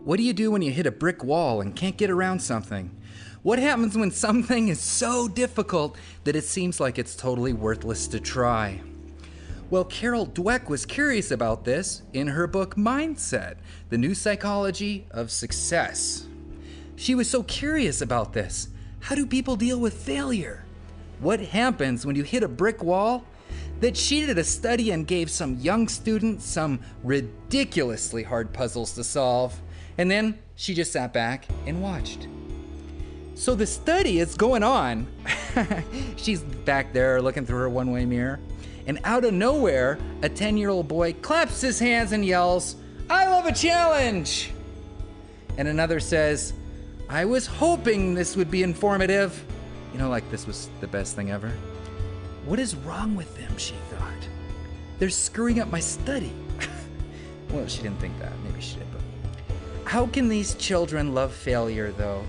What do you do when you hit a brick wall and can't get around something? What happens when something is so difficult that it seems like it's totally worthless to try? Well, CAROL DWECK was curious about this in her book Mindset, The New Psychology of Success. She was so curious about this. How do people deal with failure? What happens when you hit a brick wall? That she did a study and gave some young students some ridiculously hard puzzles to solve, and then she just sat back and watched. So the study is going on. She's back there looking through her one-way mirror, and out of nowhere, a 10-year-old boy claps his hands and yells, "I love a challenge!" And another says, "I was hoping this would be informative." You know, like this was the best thing ever. What is wrong with them, she thought. They're screwing up my study. Well, she didn't think that. Maybe she did, but how can these children love failure, though?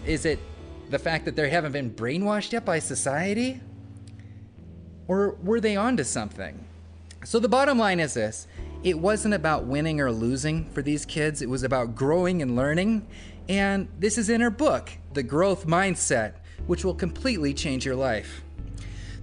Is it the fact that they haven't been brainwashed yet by society? Or were they onto something? So the bottom line is this. It wasn't about winning or losing for these kids. It was about growing and learning. And this is in her book, The Growth Mindset, which will completely change your life.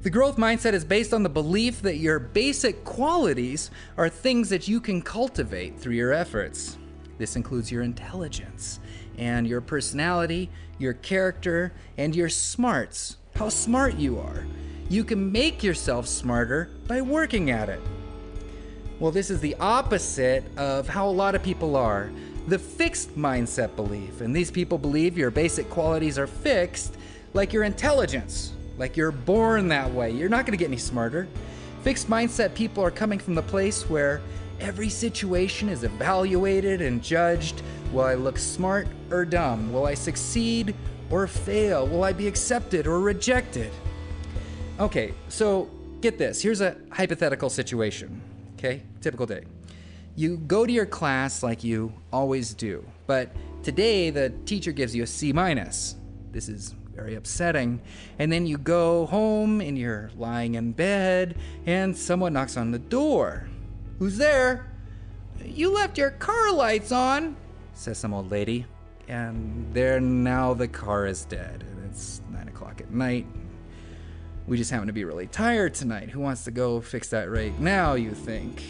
The growth mindset is based on the belief that your basic qualities are things that you can cultivate through your efforts. This includes your intelligence and your personality, your character, and your smarts, how smart you are. You can make yourself smarter by working at it. Well, this is the opposite of how a lot of people are. The fixed mindset belief, and these people believe your basic qualities are fixed, like your intelligence. Like you're born that way. You're not going to get any smarter. Fixed mindset people are coming from the place where every situation is evaluated and judged. Will I look smart or dumb? Will I succeed or fail? Will I be accepted or rejected? Okay, so get this. Here's a hypothetical situation. Okay, typical day. You go to your class like you always do, but today the teacher gives you a C-. This is very upsetting. And then you go home and you're lying in bed and someone knocks on the door. "Who's there?" "You left your car lights on," says some old lady. And there now the car is dead and it's 9 o'clock at night. We just happen to be really tired tonight. Who wants to go fix that right now, you think?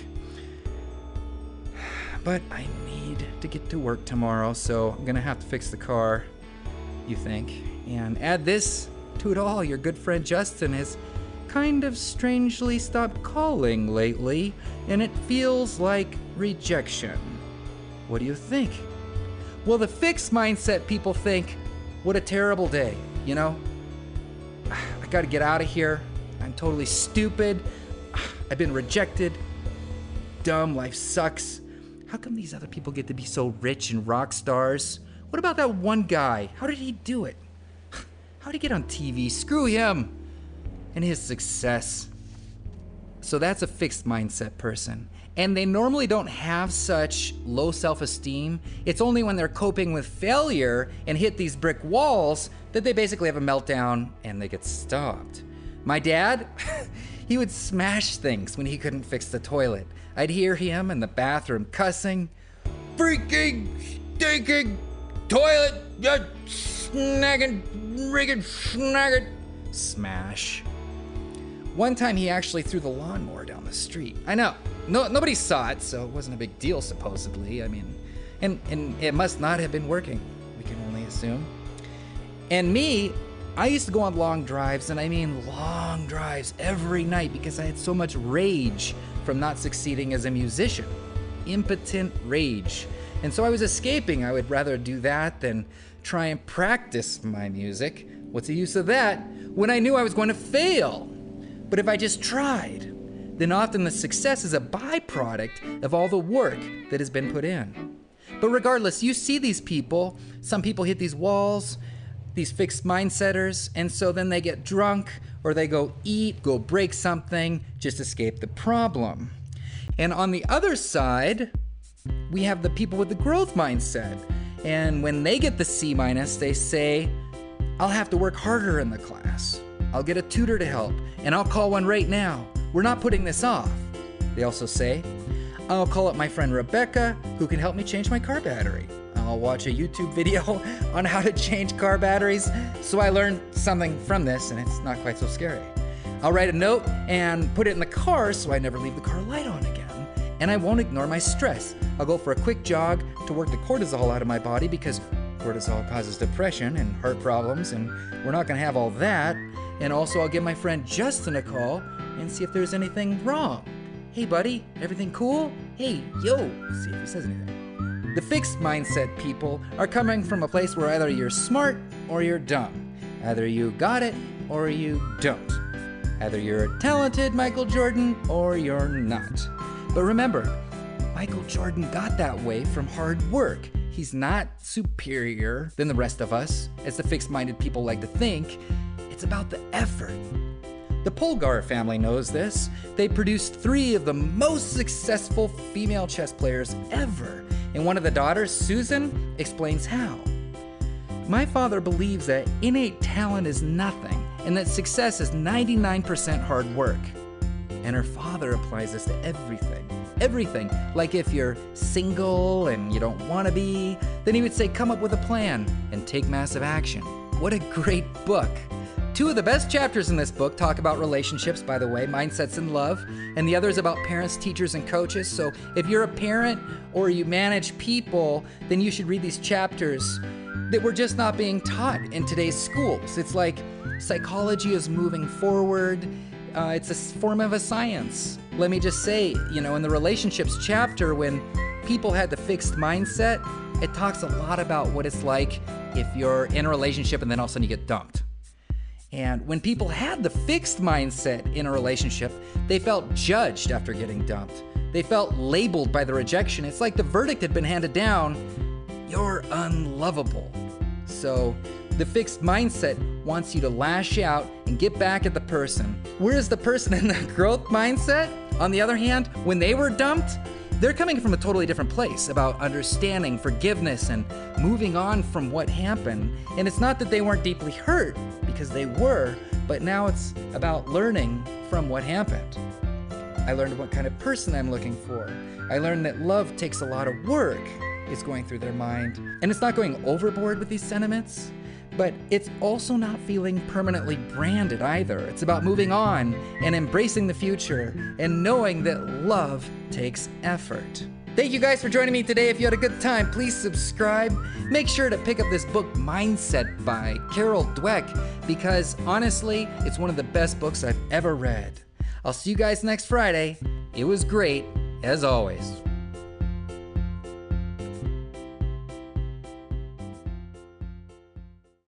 But I need to get to work tomorrow, so I'm gonna have to fix the car, you think. And add this to it all, your good friend Justin has kind of strangely stopped calling lately, and it feels like rejection. What do you think? Well, the fixed mindset people think, what a terrible day, you know? I gotta get out of here. I'm totally stupid. I've been rejected. Dumb, life sucks. How come these other people get to be so rich and rock stars? What about that one guy? How did he do it? How did he get on TV? Screw him and his success. So that's a fixed mindset person. And they normally don't have such low self-esteem. It's only when they're coping with failure and hit these brick walls that they basically have a meltdown and they get stopped. My dad, he would smash things when he couldn't fix the toilet. I'd hear him in the bathroom cussing, "Freaking, stinking toilet, you snagging, rigging, snagging," smash. One time he actually threw the lawnmower down the street. I know, nobody saw it, so it wasn't a big deal supposedly. I mean, and it must not have been working, we can only assume. And me, I used to go on long drives, and I mean long drives every night because I had so much rage from not succeeding as a musician. Impotent rage. And so I was escaping. I would rather do that than try and practice my music. What's the use of that when I knew I was going to fail? But if I just tried, then often the success is a byproduct of all the work that has been put in. But regardless, you see these people, some people hit these walls, these fixed mindsetters, and so then they get drunk or they go eat, go break something, just escape the problem. And on the other side, we have the people with the growth mindset. And when they get the C-, they say, "I'll have to work harder in the class. I'll get a tutor to help, and I'll call one right now. We're not putting this off." They also say, "I'll call up my friend Rebecca, who can help me change my car battery. I'll watch a YouTube video on how to change car batteries, so I learned something from this and it's not quite so scary. I'll write a note and put it in the car so I never leave the car light on again. And I won't ignore my stress. I'll go for a quick jog to work the cortisol out of my body because cortisol causes depression and heart problems, and we're not gonna have all that. And also I'll give my friend Justin a call and see if there's anything wrong. Hey buddy, everything cool? Hey, yo, see if he says anything. The fixed mindset people are coming from a place where either you're smart or you're dumb. Either you got it or you don't. Either you're talented, Michael Jordan, or you're not. But remember, Michael Jordan got that way from hard work. He's not superior than the rest of us, as the fixed-minded people like to think. It's about the effort. The Polgar family knows this. They produced 3 of the most successful female chess players ever. And one of the daughters, Susan, explains how. My father believes that innate talent is nothing and that success is 99% hard work. And her father applies this to everything. Everything. Like if you're single and you don't want to be, then he would say, come up with a plan and take massive action. What a great book. 2 of the best chapters in this book talk about relationships, by the way, mindsets and love, and the other is about parents, teachers, and coaches. So if you're a parent or you manage people, then you should read these chapters that we're just not being taught in today's schools. It's like psychology is moving forward. It's a form of a science. Let me just say, in the relationships chapter, when people had the fixed mindset, it talks a lot about what it's like if you're in a relationship and then all of a sudden you get dumped. And when people had the fixed mindset in a relationship, they felt judged after getting dumped. They felt labeled by the rejection. It's like the verdict had been handed down, you're unlovable. So the fixed mindset wants you to lash out and get back at the person. Whereas the person in the growth mindset, on the other hand, when they were dumped, they're coming from a totally different place about understanding, forgiveness, and moving on from what happened. And it's not that they weren't deeply hurt, because they were, but now it's about learning from what happened. I learned what kind of person I'm looking for. I learned that love takes a lot of work, is going through their mind. And it's not going overboard with these sentiments, but it's also not feeling permanently branded either. It's about moving on and embracing the future and knowing that love takes effort. Thank you guys for joining me today. If you had a good time, please subscribe. Make sure to pick up this book, Mindset by CAROL DWECK, because honestly, it's one of the best books I've ever read. I'll see you guys next Friday. It was great, as always.